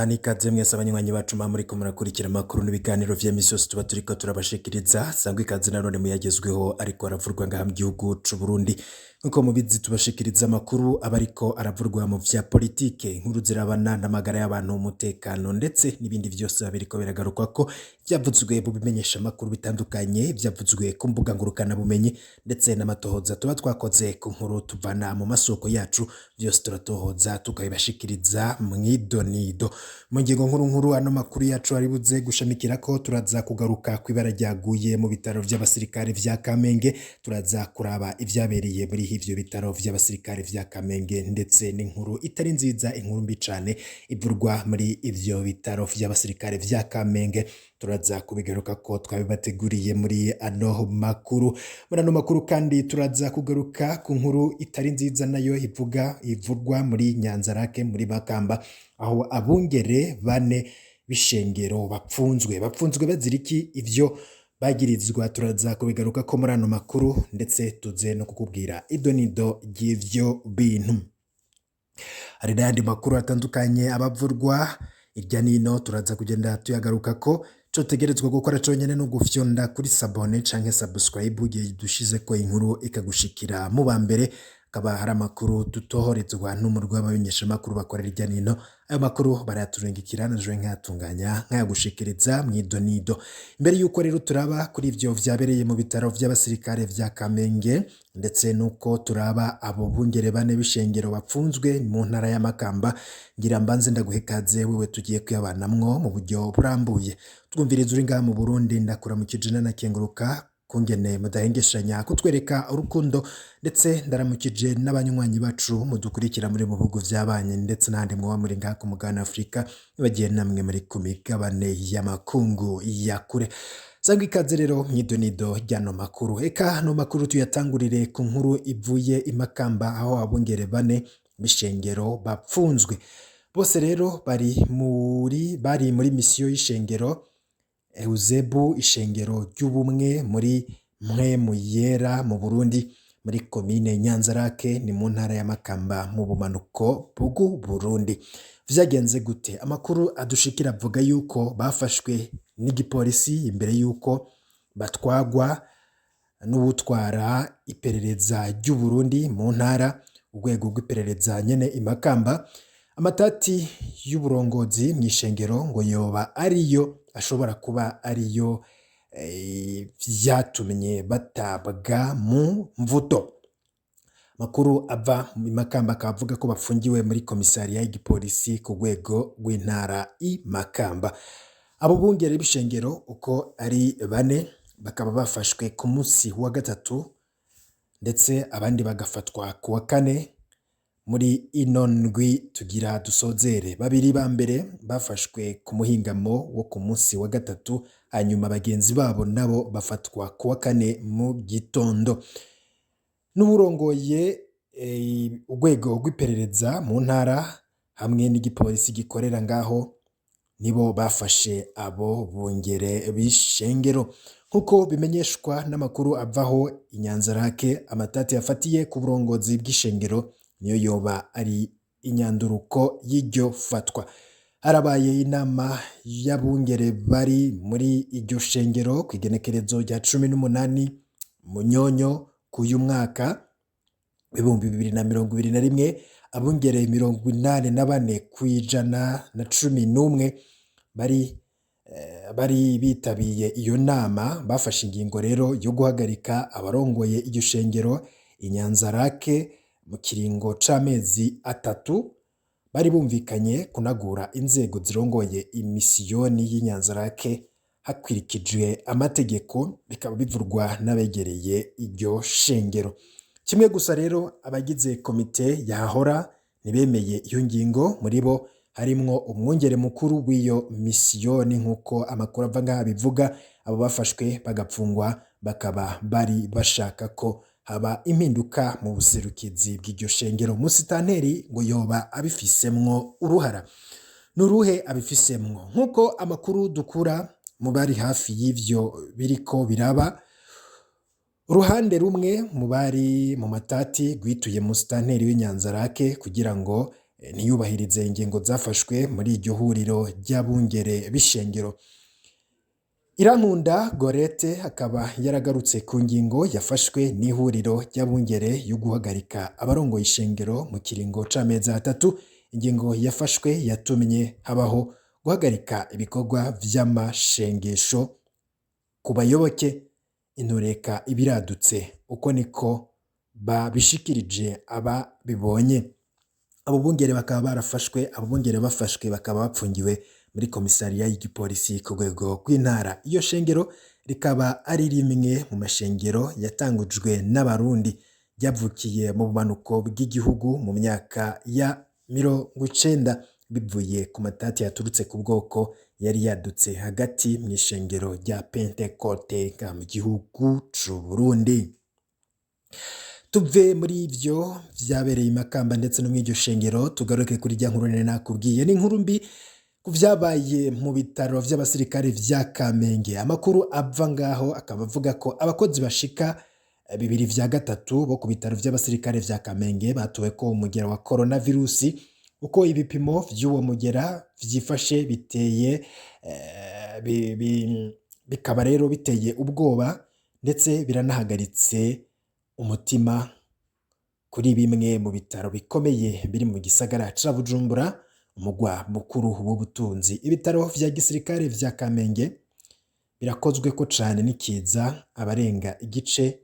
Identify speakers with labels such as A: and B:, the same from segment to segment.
A: Ikaze mwese abanywanyi bacu muriko murakurikira amakuru n'ibiganiro vy'imisi yose tuba turiko turabashikiriza. Sangwa ikaze nanone muyagezweho ariko aravurwa ngaha mu gihugu c'u Burundi. Nkuko mubizi tubashikiriza amakuru abariko aravurwa mu vya politike, inkuru zirabana n'amagara y'abantu, umutekano ndetse n'ibindi vyose biriko biragaruka ko vyavuzwe mu bimenyesha amakuru bitandukanye, vyavuzwe ku mbuga ngurukana bumenyi ndetse n'amatohoza tuba twakoze ku nkuru tuvana mu masoko yacu, vyose turatohoza tukabibashikiriza mw'idonido. Mu ngingo nkuru ano makuru yacu ari buze gushamikira ko turaza kugaruka ku ibara ryaguye mu bitaro vy'abasirikare vya Kamenge, turaza kuraba ivyabereye muri ivyo bitaro vy'abasirikare vya Kamenge ndetse n'inkuru itari nziza, inkuru mbi cane ivurwa muri ivyo bitaro vy'abasirikare vya Kamenge. Turaza kubigaruka ko twabibateguriye muri ano makuru. Muri ano makuru kandi turaza kugaruka ku nkuru itari nziza nayo ivurwa muri Nyanzarake muri Makamba, aho abungere bane b'ishengero bapfunzwe baziriki ivyo bagirizwa. Turaza kubigaruka ko muri ano makuru ndetse tuze no kukubwira idonido ry'ivyo bintu. Hari n'ayandi makuru atandukanye abavurwa irya nino, turaza kugenda tuyagaruka ko cotegerezwa gukora conyene no gufyonda kuri sabone canke subscribe ugiye dushize ko inkuru ikagushikira mu bambere. Akaba hari amakuru dutohorezwa n'umurwi w'abamenyesha makuru bakorera irya nino. Ayo makuru barayaturungikira naje nkayatunganya nkayagushikiriza mw'idonido. Imbere yuko rero turaba kuri ivyo vyabereye mu bitaro vy'abasirikare vya Kamenge ndetse nuko turaba abo bungere bane b'ishengero bapfunzwe mu ntara ya Makamba, ngira mbanze ndaguhekaze wewe tugiye kuyabanamwo mu buryo burambuye. Twumviriza uri ngaha mu Burundi, ndakuramukije nanakenguruka kungene mudahengeshanya kutwereka urukundo, ndetse ndaramukije n'abanywanyi bacu mudukurikira muri mu bihugu vy'abanye ndetse n'ahandi mwoba muri ngaha ku mugabane Afrika, bagiye namwe muri ku migabane y'amakungu ya kure. Sangwa ikaze rero mw'idonido ry'ano makuru. Eka no makuru tuyatangurire ku nkuru ivuye i Makamba, aho abungere bane b'ishengero bapfunzwe. Bose rero bari muri misiyo y'ishengero Euzebu, ishengero ry'ubumwe muri Mpwemu Yera mu Burundi, muri komine Nyanzarake ni mu ntara ya Makamba mu bumanuko bw'u Burundi. Vyagenze gute? Amakuru adushikira avuga yuko bafashwe n'igipolisi imbere yuko batwagwa n'ubutwara iperereza ry'u Burundi mu ntara, urwego rw'iperereza nyene i Makamba. Amatati y'uburongozi mw'ishengero ngo yoba ariyo ashobora kuba ariyo vyatumye batabwa mu mvuto. Makuru ava mu Makamba akavuga ko bafungiwe muri komisariya y'igipolisi ku rwego rw'intara i Makamba. Abo bungere b'ishengero uko ari bane bakaba bafashwe ku munsi wa gatatu ndetse abandi bagafatwa ku wa kane muri ino ndwi tugira dusozere. Babiri ba mbere bafashwe ku muhingamo wo ku munsi wa gatatu, hanyuma bagenzi babo nabo bafatwa ku wa kane mu gitondo. N'uburongoye urwego rw'iperereza mu ntara hamwe n'igipolisi gikorera ngaho nibo bafashe abo bungere b'ishengero. Nkuko bimenyeshwa n'amakuru avaho Inyanzarake, amatati yafatiye ku burongozi bw'ishengero niyo yoba ari inyanduruko y'iryo fatwa. Harabaye inama y'abungere bari muri iryo shengero ku igenekerezo rya 18 Munyonyo k'uyu mwaka 2021. Abungere 84 kw'ijana na 11 bari bitabiye iyo nama bafashe ingingo rero yo guhagarika abarongoye iryo shengero Inyanzarake mu kiringo c'amezi 3. Bari bumvikanye kunagura inzego zirongoye imisiyoni y'Inyanzarake hakwirikijwe amategeko, bikaba bivurwa n'abegereye iryo shengero. Kimwe gusa rero abagize komite yahora nibemeye iyo ngingo, muri bo harimwo umwungere mukuru w'iyo misiyoni. Nkuko amakuru ava ngaha bivuga, abo bafashwe bagapfungwa bakaba bari bashaka ko haba impinduka mu buserukizi bw'iryo shengero. Musitanteri ngo yoba abifisemwo uruhara. Nuruhe abifisemwo? Nkuko amakuru dukura mu bari hafi y'ivyo biriko biraba, uruhande rumwe mu bari mu matati gwituye musitanteri w'Inyanzarake kugira ngo ntiyubahirize ingingo zafashwe muri iryo huriro ry'abungere b'ishengero. Irankunda Gorete akaba yaragarutse ku ngingo yafashwe n'ihuriro ry'abungere yo guhagarika abarongoye ishengero mu kiringo c'amezi 3. Ingingo yafashwe yatumye habaho guhagarika ibikorwa vy'amashengesho ku bayoboke, intureka ibiradutse. Uko niko babishikirije ababibonye. Abo bungere bakaba barafashwe, abo bungere bafashwe bakaba bapfungiwe muri komisariya y'igipolisi ku rwego rw'intara. Iyo shengero rikaba ari rimwe mu mashengero yatangujwe n'abarundi, ryavukiye mu bumanuko bw'igihugu mu myaka ya 90 bivuye ku matati yaturutse ku bwoko yari yadutse hagati mu ishengero rya Pentecote mu gihugu c'u Burundi. Tuve muri ivyo vyabereye Makamba ndetse no mw'iryo shengero, tugaruke kuri rya nkuru nakubwiye. Ni inkuru mbi ku vyabaye mu bitaro vy'abasirikare vya Kamenge. Amakuru ava ngaho akaba avuga ko abakozi bashika 2/3 bo ku bitaro vy'abasirikare vya Kamenge batowe ko umugera wa coronavirusi. Uko ibipimo vy'uwo mugera vyifashe biteye bikaba rero biteye ubwoba ndetse biranahagaritse umutima kuri bimwe mu bitaro bikomeye biri mu gisagara ca Bujumbura, umugwa mukuru w'ubutunzi. Ibitaro vya gisirikare vya Kamenge birakozwe ko cane n'ikiza, abarenga igice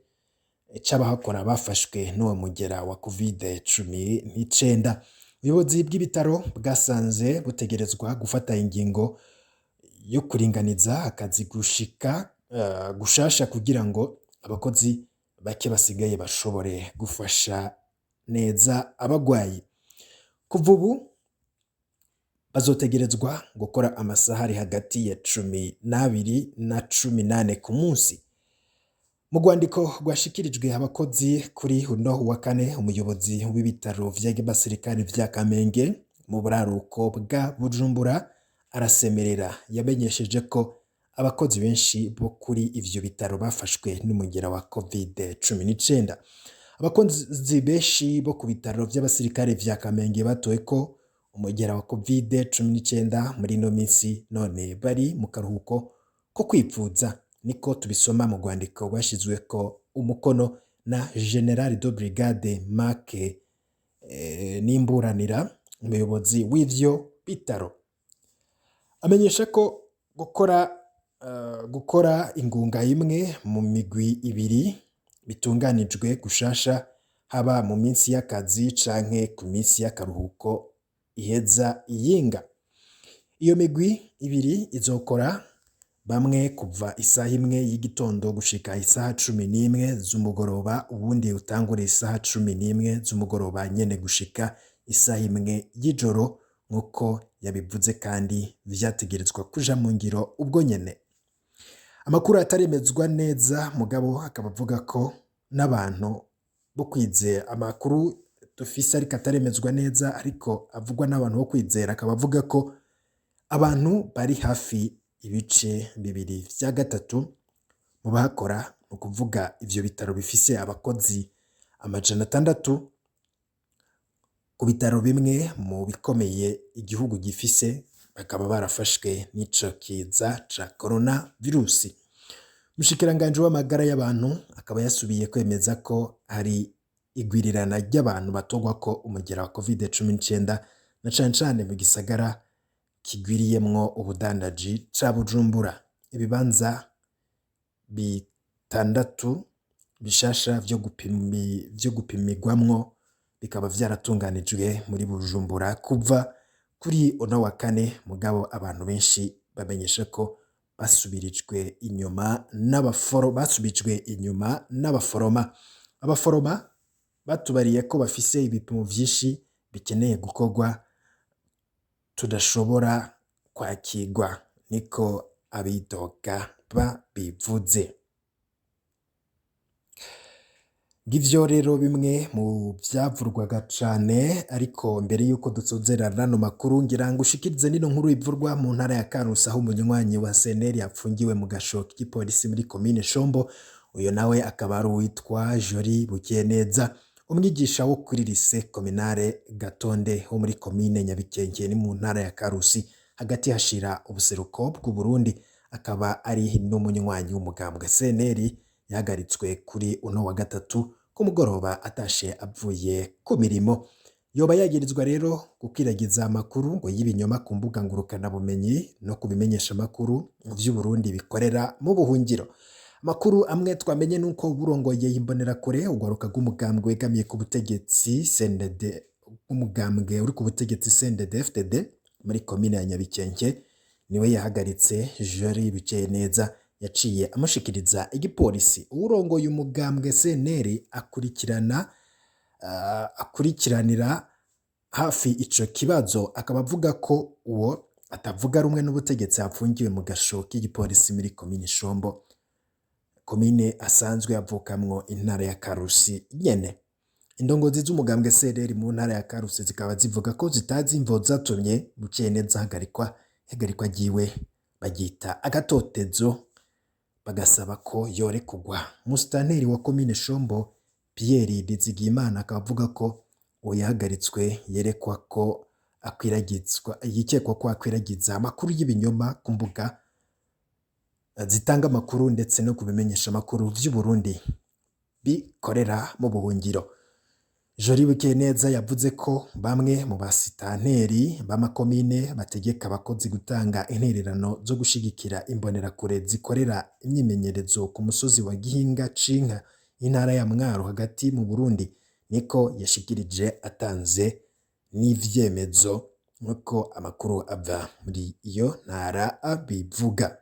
A: c'abahakora bafashwe n'uwo mugera wa COVID-19. Ubuyobozi bw'ibitaro bwasanze butegerezwa gufata ingingo yo kuringaniza akazi gushasha kugira ngo abakozi bake basigaye bashobore gufasha neza abagwayi. Kuva ubu bazotegerezwa gukora amasaha ari hagati ya 12 na 18 ku munsi. Mu rwandiko rwashikirijwe abakozi kuri uno wa kane, umuyobozi w'ibitaro vy'abasirikare vya Kamenge mu buraruko bwa Bujumbura arasemerera, yamenyesheje ko abakozi benshi bo kuri ivyo bitaro bafashwe n'umugera wa COVID-19. Abakozi benshi bo ku bitaro vy'abasirikare vya Kamenge batowe ko umugera wa COVID-19 muri no minsi, none bari mu karuhuko ko kwipfuza. Niko tubisoma mu rwandiko rwashizwe ko umukono na General de Brigade Make Nimburanira, umuyobozi w'ivyo bitaro. Amenyesha ko gukora ingunga imwe mu migwi ibiri bitunganijwe gushasha, haba mu minsi y'akazi canke ku minsi y'akaruhuko iheza iyinga. Iyo migwi ibiri izokora bamwe kuva isaha 1 y'igitondo gushika isaha 11 z'umugoroba, ubundi utangura isaha 11 z'umugoroba nyene gushika isaha 1 y'ijoro, nkuko yabivuze kandi vyategerezwa kuja mu ngiro ubwo nyene. Amakuru ataremezwa neza mugabo akaba avuga ko n'abantu bo kwizera, amakuru dufise ariko ataremezwa neza ariko avugwa n'abantu bo kwizera, akaba avuga ko abantu bari hafi ibice 2/3 mu bakora, mu kuvuga ivyo bitaro bifise abakozi 600 ku bitaro bimwe mu bikomeye igihugu gifise, bakaba barafashwe n'ico kiza ca coronavirusi. Umushikiranganje w'amagara y'abantu akaba yasubiye kwemeza ko hari igwirirana ry'abantu batogwa ko umugera wa COVID-19 na cane mu gisagara kigwiriyemwo ubudandaji ca Bujumbura. Ibibanza 6 bishasha vyo gupimirwamwo bikaba vyaratunganijwe muri Bujumbura kuva kuri uno wa kane, mugabo abantu benshi bamenyesha ko basubijwe inyuma n'abaforoma. Abaforoma batubariye ko bafise ibipimo vyinshi bikeneye gukorwa tudashobora kwakirwa, niko abidoga babivuze. Ngivyo rero bimwe mu vyavurwaga cane, ariko mbere yuko dusozera rano makuru ngira ngo ushikirize nino nkuru ivurwa mu ntara ya Karusi, aho umunywanyi wa CNL yapfungiwe mu gasho k'ipolisi muri komine Shombo. Uyo nawe akaba ari uwitwa Jori Bukeneza. umwigisha wo kuri lycée communale Gatonde wo muri komine Nyabikenge ni mu ntara ya Karusi hagati hashira ubuseruko bw'u Burundi, akaba ari n'umunywanyi w'umugambwe CNL yahagaritswe kuri uno wa gatatu ku mugoroba atashe avuye ku mirimo. Yoba yagirizwa rero gukwirakwiza amakuru ngo y'ibinyoma ku mbuga ngurukana bumenyi no kubimenyesha amakuru vy'u Burundi bikorera mu buhungiro. Makuru amwe twamenye nuko burongoye imbonera kure ugwaruka rw'umugambwe wegamiye ku butegetsi CNDD, umugambwe uri ku butegetsi CNDD-FDD muri komine ya Nyabikenge niwe yahagaritse Jori biceye neza, yaciye amushikiriza igipolisi. Urongoye umugambwe CNL akurikiranira hafi ico kibazo, akaba avuga ko uwo atavuga rumwe n'ubutegetsi apfungiwe mu gasho k'igipolisi muri komine Shombo, komine asanzwe avukamwo intara ya Karusi nyene. Indongozi z'umugambwe CNL mu ntara ya Karusi zikaba zivuga ko zitazi imvo zatumye bukeye neza hagarikwa ryiwe, bagita agatotezo, bagasaba ko yorekugwa. Musitanteri wa komine Shombo Pierre Rizigimana akaba avuga ko uwo yahagaritswe yikekwa ko akwiragiza amakuru y'ibinyoma ku mbuga zitanga amakuru ndetse no kubimenyesha amakuru vy'u Burundi bikorera mu buhungiro. Jori Bukeneza yavuze ko bamwe mu basitanteri b'amakomine bategeka abakozi gutanga intererano zo gushigikira imbonerakure zikorera imyimenyerezo ku musozi wa Gihinga Cinka intara ya Mwaro hagati mu Burundi, niko yashikirije atanze n'ivyemezo nuko amakuru ava muri iyo ntara abivuga.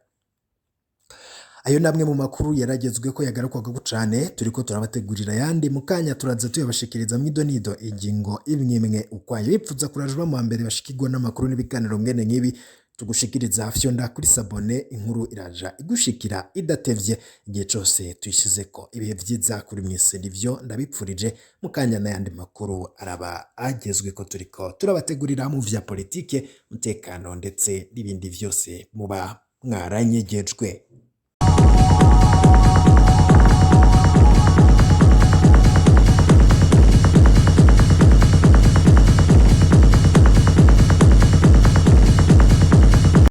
A: Ayo namwe mu makuru yaragezwe ko yagarukwaga cane, turiko turabategurira yandi mukanya turaza tuyabashikiriza mwidonido ingingo imwe ukwayo. Bipfuza kurajwa mu mbere bashikirwa n'amakuru n'ibiganiro mwene nk'ibi tugushikiriza hafyo nda kuri sabone, inkuru iraja igushikira idatevye igihe cose tuyishize ko. Ibihe vyiza kuri mwese nivyo ndabipfurije, mukanya n'ayandi makuru araba agezwe ko turiko turabategurira mu vya politike, umutekano ndetse n'ibindi vyose muba mwaranyegejwe.